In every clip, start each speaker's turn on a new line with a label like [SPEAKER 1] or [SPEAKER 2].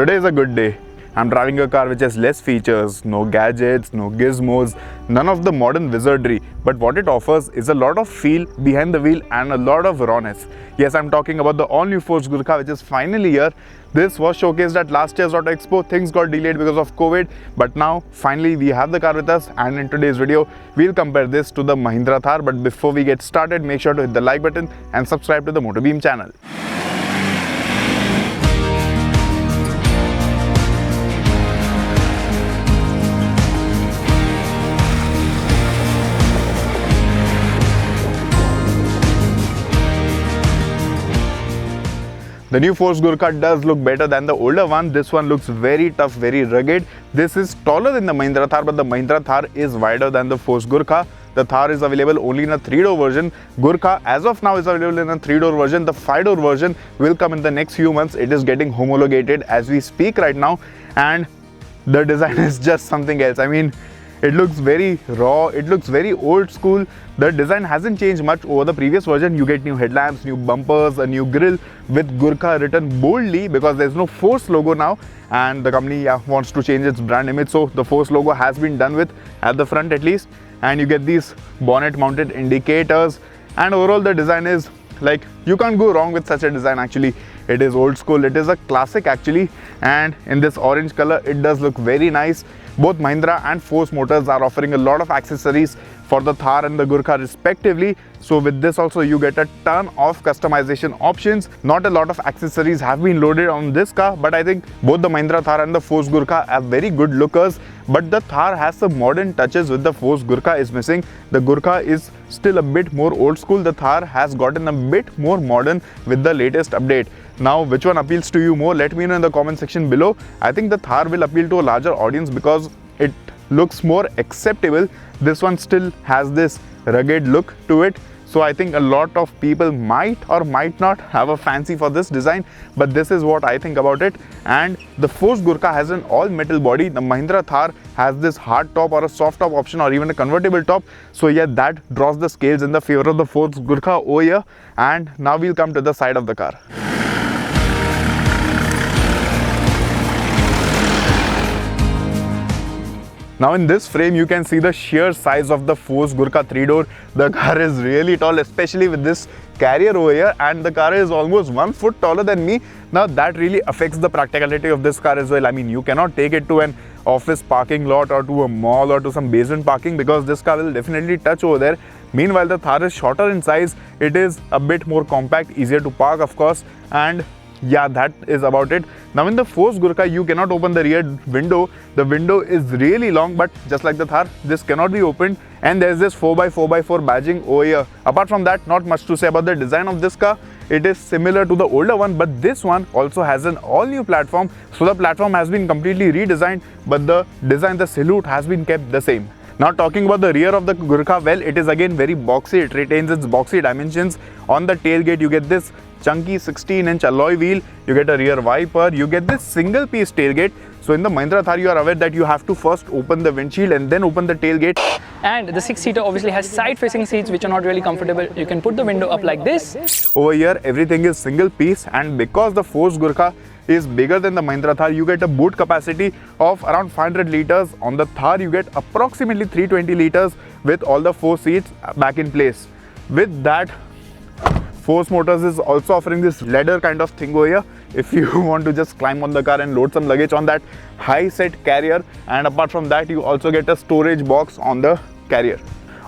[SPEAKER 1] Today is a good day. I'm driving a car which has less features, no gadgets, no gizmos, none of the modern wizardry, but what it offers is a lot of feel behind the wheel and a lot of rawness. Yes, I'm talking about the all-new Force Gurkha, which is finally here. This was showcased at last year's Auto Expo. Things got delayed because of COVID, but now finally we have the car with us, and in today's video we'll compare this to the Mahindra Thar. But before we get started, make sure to hit the like button and subscribe to the Motobeam channel. The new Force Gurkha does look better than the older one. This one looks very tough, very rugged. This is taller than the Mahindra Thar, but the Mahindra Thar is wider than the Force Gurkha. The Thar is available only in a 3-door version. Gurkha as of now is available in a 3-door version. The 5-door version will come in the next few months. It is getting homologated as we speak right now, and the design is just something else. I mean, it looks very raw, it looks very old school. The design hasn't changed much over the previous version. You get new headlamps, new bumpers, a new grille with Gurkha written boldly because there's no Force logo now, and the company wants to change its brand image, so the Force logo has been done with at the front at least. And you get these bonnet mounted indicators, and overall the design is like, you can't go wrong with such a design. Actually, it is old school, it is a classic actually, and in this orange color it does look very nice. Both Mahindra and Force Motors are offering a lot of accessories for the Thar and the Gurkha respectively. So with this also you get a ton of customization options. Not a lot of accessories have been loaded on this car, but I think both the Mahindra Thar and the Force Gurkha are very good lookers. But the Thar has some modern touches with the Force Gurkha is missing. The Gurkha is still a bit more old school. The Thar has gotten a bit more modern with the latest update. Now, which one appeals to you more? Let me know in the comment section below. I think the Thar will appeal to a larger audience because it looks more acceptable. This one still has this rugged look to it. So I think a lot of people might or might not have a fancy for this design, but this is what I think about it. And the Force Gurkha has an all metal body. The Mahindra Thar has this hard top or a soft top option or even a convertible top. So yeah, that draws the scales in the favor of the Force Gurkha over here. And now we'll come to the side of the car. Now in this frame you can see the sheer size of the Force Gurkha 3-door. The car is really tall, especially with this carrier over here, and the car is almost 1 foot taller than me. Now that really affects the practicality of this car as well. I mean, you cannot take it to an office parking lot or to a mall or to some basement parking because this car will definitely touch over there. Meanwhile, the Thar is shorter in size. It is a bit more compact, easier to park of course, and yeah, that is about it. Now in the Force Gurkha, you cannot open the rear window. The window is really long, but just like the Thar, this cannot be opened. And there's this 4x4x4 badging over here. Apart from that, not much to say about the design of this car. It is similar to the older one, but this one also has an all new platform. So the platform has been completely redesigned, but the design, the silhouette has been kept the same. Now talking about the rear of the Gurkha, well, it is again very boxy. It retains its boxy dimensions. On the tailgate, you get this chunky 16-inch alloy wheel, you get a rear wiper, you get this single piece tailgate. So in the Mahindra Thar, you are aware that you have to first open the windshield and then open the tailgate.
[SPEAKER 2] And the 6-seater obviously has side-facing seats which are not really comfortable. You can put the window up like this.
[SPEAKER 1] Over here, everything is single piece, and because the Force Gurkha is bigger than the Mahindra Thar, you get a boot capacity of around 500 liters. On the Thar, you get approximately 320 liters with all the 4 seats back in place. With that, Force Motors is also offering this ladder kind of thing over here if you want to just climb on the car and load some luggage on that high set carrier. And apart from that, you also get a storage box on the carrier.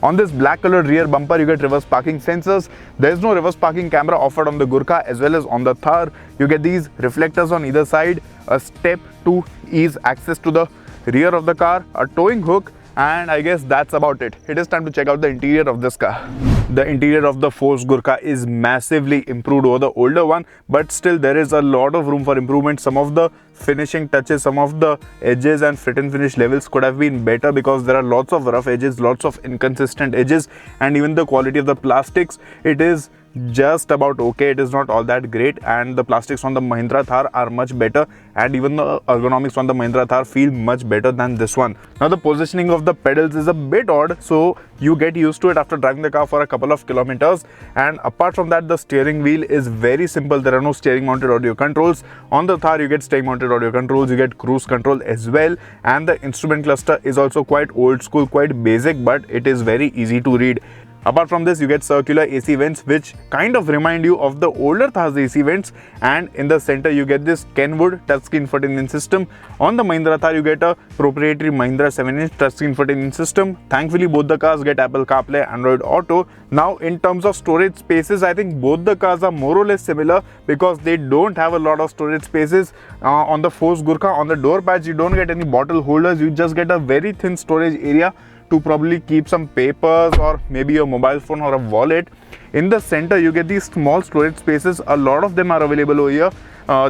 [SPEAKER 1] On this black colored rear bumper, you get reverse parking sensors. There is no reverse parking camera offered on the Gurkha as well as on the Thar. You get these reflectors on either side, a step to ease access to the rear of the car, a towing hook, and I guess that's about it. It is time to check out the interior of this car. The interior of the Force Gurkha is massively improved over the older one, but still there is a lot of room for improvement. Some of the finishing touches, some of the edges and fit and finish levels could have been better because there are lots of rough edges, lots of inconsistent edges, and even the quality of the plastics, it is just about okay. It is not all that great, and the plastics on the Mahindra Thar are much better, and even the ergonomics on the Mahindra Thar feel much better than this one. Now the positioning of the pedals is a bit odd, so you get used to it after driving the car for a couple of kilometers. And apart from that, the steering wheel is very simple. There are no steering mounted audio controls. On the Thar you get steering mounted audio controls, you get cruise control as well, and the instrument cluster is also quite old school, quite basic, but it is very easy to read. Apart from this, you get circular AC vents which kind of remind you of the older Thar's AC vents, and in the center you get this Kenwood touchscreen infotainment system. On the Mahindra Thar you get a proprietary Mahindra 7-inch touchscreen infotainment system. Thankfully both the cars get Apple CarPlay, Android Auto. Now in terms of storage spaces, I think both the cars are more or less similar because they don't have a lot of storage spaces. On the Force Gurkha, on the door pads you don't get any bottle holders, you just get a very thin storage area to probably keep some papers or maybe your mobile phone or a wallet. In the center you get these small storage spaces. A lot of them are available over here.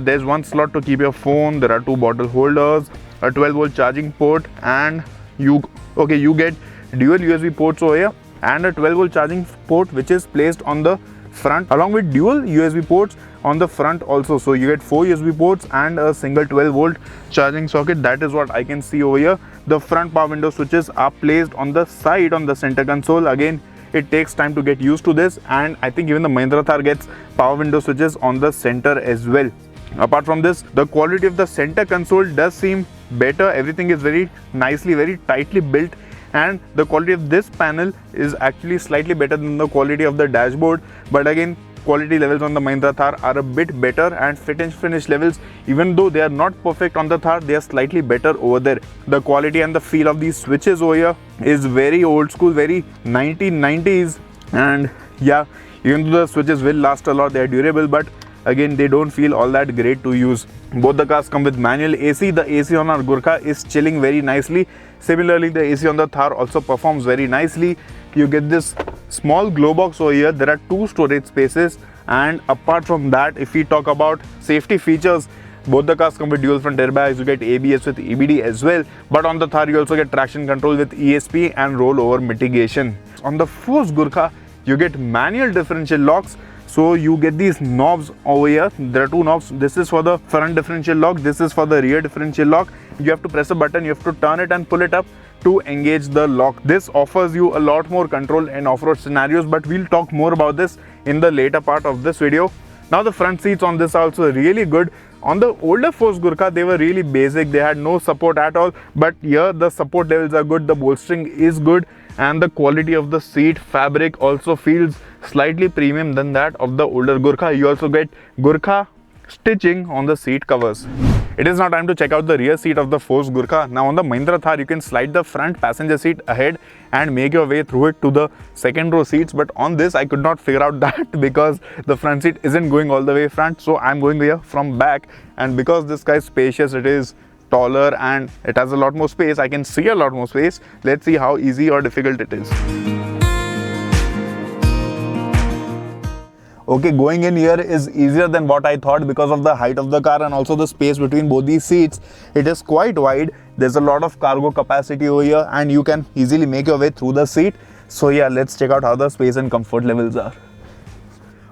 [SPEAKER 1] There's one slot to keep your phone, there are 2 bottle holders, a 12-volt charging port, and you get dual USB ports over here and a 12-volt charging port which is placed on the front along with dual USB ports on the front also. So you get 4 USB ports and a single 12-volt charging socket. That is what I can see over here. The front power window switches are placed on the side on the center console. Again, it takes time to get used to this, and I think even the Mahindra Thar gets power window switches on the center as well. Apart from this, the quality of the center console does seem better. Everything is very nicely, very tightly built, and the quality of this panel is actually slightly better than the quality of the dashboard. But again, quality levels on the Mahindra Thar are a bit better, and fit and finish levels, even though they are not perfect on the Thar, they are slightly better over there. The quality and the feel of these switches over here is very old school, very 1990s, and yeah, even though the switches will last a lot, they are durable, but again they don't feel all that great to use. Both the cars come with manual AC. The AC on our Gurkha is chilling very nicely. Similarly, the AC on the Thar also performs very nicely. You get this small glow box over here. There are 2 storage spaces, and apart from that, if we talk about safety features, both the cars come with dual front airbags. You get ABS with EBD as well, but on the Thar you also get traction control with ESP and rollover mitigation. On the Force Gurkha you get manual differential locks. So you get these knobs over here. There are 2 knobs. This is for the front differential lock, this is for the rear differential lock. You have to press a button, you have to turn it and pull it up to engage the lock. This offers you a lot more control in off-road scenarios, but we'll talk more about this in the later part of this video. Now the front seats on this are also really good. On the older Force Gurkha, they were really basic, they had no support at all, but here the support levels are good, the bolstering is good, and the quality of the seat fabric also feels slightly premium than that of the older Gurkha. You also get Gurkha stitching on the seat covers. It is now time to check out the rear seat of the Force Gurkha. Now on the Mahindra Thar, you can slide the front passenger seat ahead and make your way through it to the second row seats, but on this I could not figure out that because the front seat isn't going all the way front, so I'm going here from back, and because this guy is spacious, it is taller and it has a lot more space, I can see a lot more space. Let's see how easy or difficult it is. Okay, going in here is easier than what I thought because of the height of the car and also the space between both these seats. It is quite wide. There's a lot of cargo capacity over here and you can easily make your way through the seat. So yeah, let's check out how the space and comfort levels are.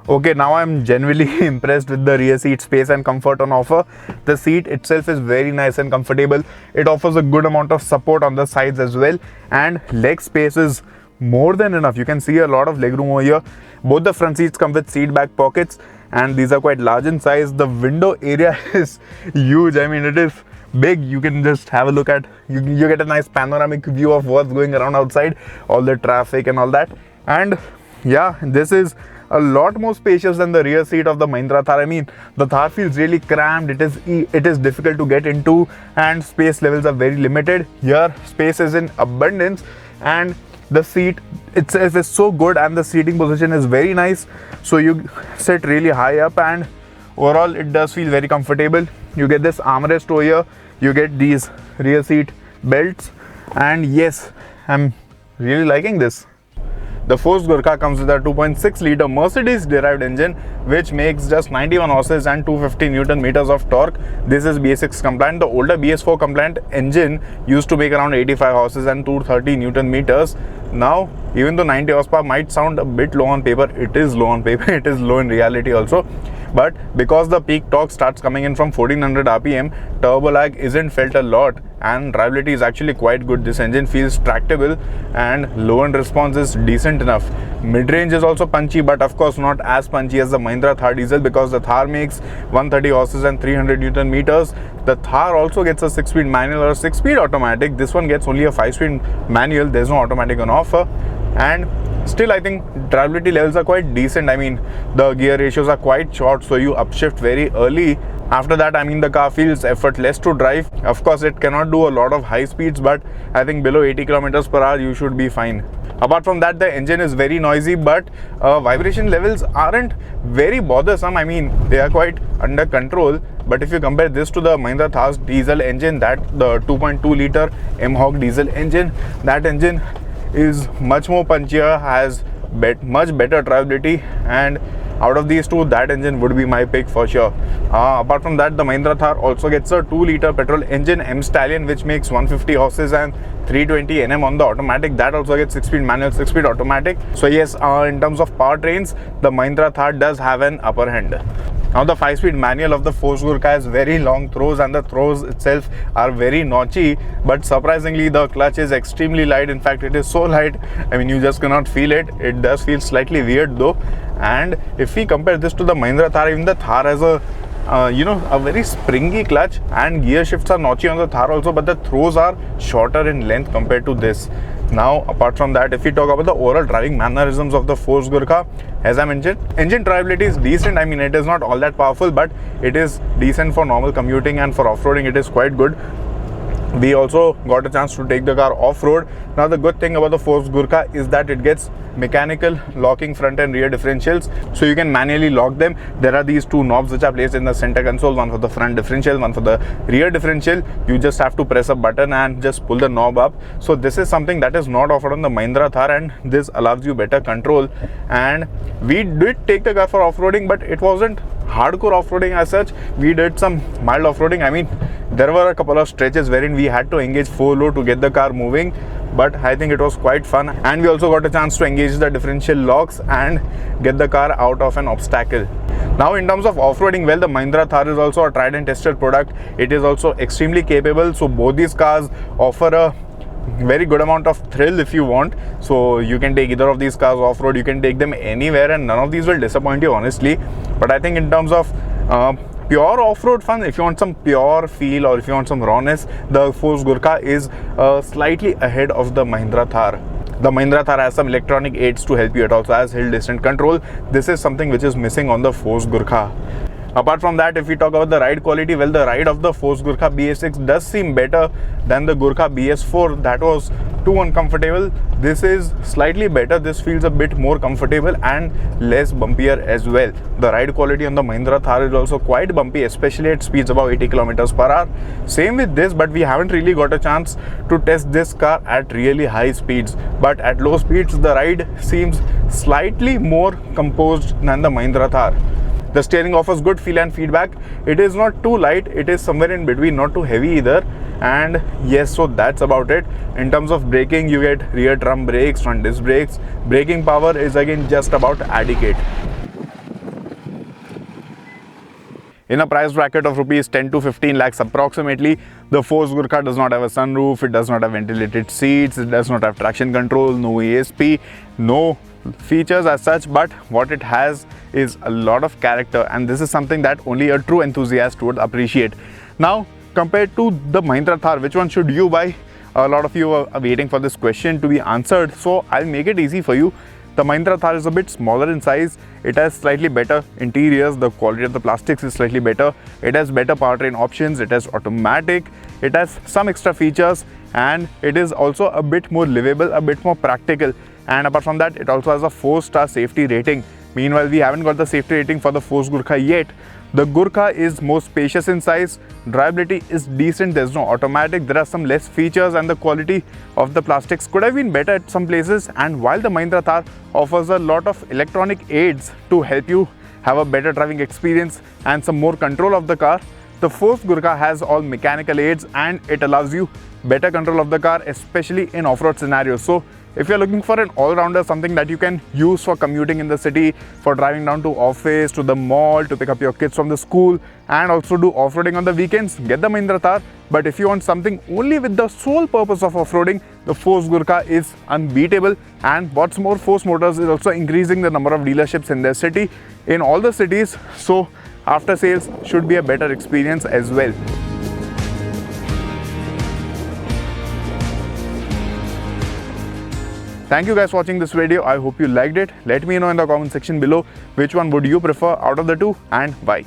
[SPEAKER 1] Okay, now I'm genuinely impressed with the rear seat space and comfort on offer. The seat itself is very nice and comfortable. It offers a good amount of support on the sides as well, and leg space is more than enough. You can see a lot of legroom over here. Both the front seats come with seat back pockets and these are quite large in size. The window area is huge. I mean, it is big. You can just have a look at, you get a nice panoramic view of what's going around outside, all the traffic and all that. And yeah, this is a lot more spacious than the rear seat of the Mahindra Thar. I mean, the Thar feels really cramped. It is difficult to get into and space levels are very limited. Here, space is in abundance and the seat itself is so good and the seating position is very nice. So you sit really high up and overall it does feel very comfortable. You get this armrest over here. You get these rear seat belts and yes, I'm really liking this. The Force Gurkha comes with a 2.6 liter Mercedes derived engine which makes just 91 horses and 250 Newton meters of torque. This is BS6 compliant. The older BS4 compliant engine used to make around 85 horses and 230 Newton meters. Now, even though 90 horsepower might sound a bit low on paper, it is low on paper, it is low in reality also. But because the peak torque starts coming in from 1400 RPM, turbo lag isn't felt a lot and drivability is actually quite good. This engine feels tractable and low end response is decent enough. Mid-range is also punchy, but of course not as punchy as the Mahindra Thar diesel because the Thar makes 130 horses and 300 Newton meters. The Thar also gets a 6-speed manual or a 6-speed automatic. This one gets only a 5-speed manual. There's no automatic on offer. And still, I think drivability levels are quite decent. I mean, the gear ratios are quite short, so you upshift very early. After that, I mean, the car feels effortless to drive. Of course, it cannot do a lot of high speeds, but I think below 80 kilometers per hour, you should be fine. Apart from that, the engine is very noisy, but vibration levels aren't very bothersome. I mean, they are quite under control. But if you compare this to the Mahindra Thar's diesel engine, the 2.2 liter M-Hog diesel engine, that engine is much more punchier, has much better drivability, and out of these two, that engine would be my pick for sure. Apart from that, the Mahindra Thar also gets a 2 liter petrol engine M Stallion which makes 150 horses and 320 Nm on the automatic. That also gets 6-speed manual, 6-speed automatic. So yes, in terms of powertrains, the Mahindra Thar does have an upper hand. Now the 5-speed manual of the Force Gurkha has very long throws and the throws itself are very notchy, but surprisingly the clutch is extremely light. In fact, it is so light, I mean, you just cannot feel it. It does feel slightly weird though. And if we compare this to the Mahindra Thar, even the Thar has a a very springy clutch and gear shifts are notchy on the Thar also, but the throws are shorter in length compared to this. Now, apart from that, if we talk about the overall driving mannerisms of the Force Gurkha, as I mentioned, engine drivability is decent. I mean, it is not all that powerful, but it is decent for normal commuting, and for off-roading it is quite good. We also got a chance to take the car off-road. Now the good thing about the Force Gurkha is that it gets mechanical locking front and rear differentials, so you can manually lock them. There are these two knobs which are placed in the center console, one for the front differential, one for the rear differential. You just have to press a button and just pull the knob up. So this is something that is not offered on the Mahindra Thar, and this allows you better control. And we did take the car for off-roading, but it wasn't hardcore off-roading as such. We did some mild off-roading. I mean, there were a couple of stretches wherein we had to engage 4-low to get the car moving, but I think it was quite fun. And we also got a chance to engage the differential locks and get the car out of an obstacle. Now in terms of off-roading, well, the Mahindra Thar is also a tried and tested product. It is also extremely capable, so both these cars offer a very good amount of thrill if you want. So you can take either of these cars off-road, you can take them anywhere, and none of these will disappoint you, honestly. But I think in terms of pure off-road fun, if you want some pure feel or if you want some rawness, the Force Gurkha is slightly ahead of the Mahindra Thar. The Mahindra Thar has some electronic aids to help you. It also has hill descent control. This is something which is missing on the Force Gurkha. Apart from that, if we talk about the ride quality, well, the ride of the Force Gurkha BS6 does seem better than the Gurkha BS4. That was too uncomfortable. This is slightly better. This feels a bit more comfortable and less bumpier as well. The ride quality on the Mahindra Thar is also quite bumpy, especially at speeds above 80 kilometers per hour. Same with this, but we haven't really got a chance to test this car at really high speeds. But at low speeds, the ride seems slightly more composed than the Mahindra Thar. The steering offers good feel and feedback. It is not too light, it is somewhere in between, not too heavy either. And yes, so that's about it. In terms of braking, you get rear drum brakes, front disc brakes. Braking power is again just about adequate. In a price bracket of rupees 10 to 15 lakhs approximately, the Force Gurkha does not have a sunroof, it does not have ventilated seats, it does not have traction control, no ESP, no features as such, but what it has is a lot of character, and this is something that only a true enthusiast would appreciate. Now, compared to the Mahindra Thar, which one should you buy? A lot of you are waiting for this question to be answered, so I'll make it easy for you. The Mahindra Thar is a bit smaller in size. It has slightly better interiors. The quality of the plastics is slightly better. It has better powertrain options. It has automatic. It has some extra features, and it is also a bit more livable, a bit more practical. And apart from that, it also has a 4-star safety rating. Meanwhile, we haven't got the safety rating for the Force Gurkha yet. The Gurkha is more spacious in size, drivability is decent, there's no automatic, there are some less features and the quality of the plastics could have been better at some places. And while the Mahindra Thar offers a lot of electronic aids to help you have a better driving experience and some more control of the car, the Force Gurkha has all mechanical aids and it allows you better control of the car, especially in off-road scenarios. So if you're looking for an all-rounder, something that you can use for commuting in the city, for driving down to office, to the mall, to pick up your kids from the school, and also do off-roading on the weekends, get the Mahindra Thar. But if you want something only with the sole purpose of off-roading, the Force Gurkha is unbeatable. And what's more, Force Motors is also increasing the number of dealerships in their city, in all the cities. So after sales should be a better experience as well. Thank you guys for watching this video. I hope you liked it. Let me know in the comment section below which one would you prefer out of the two and why.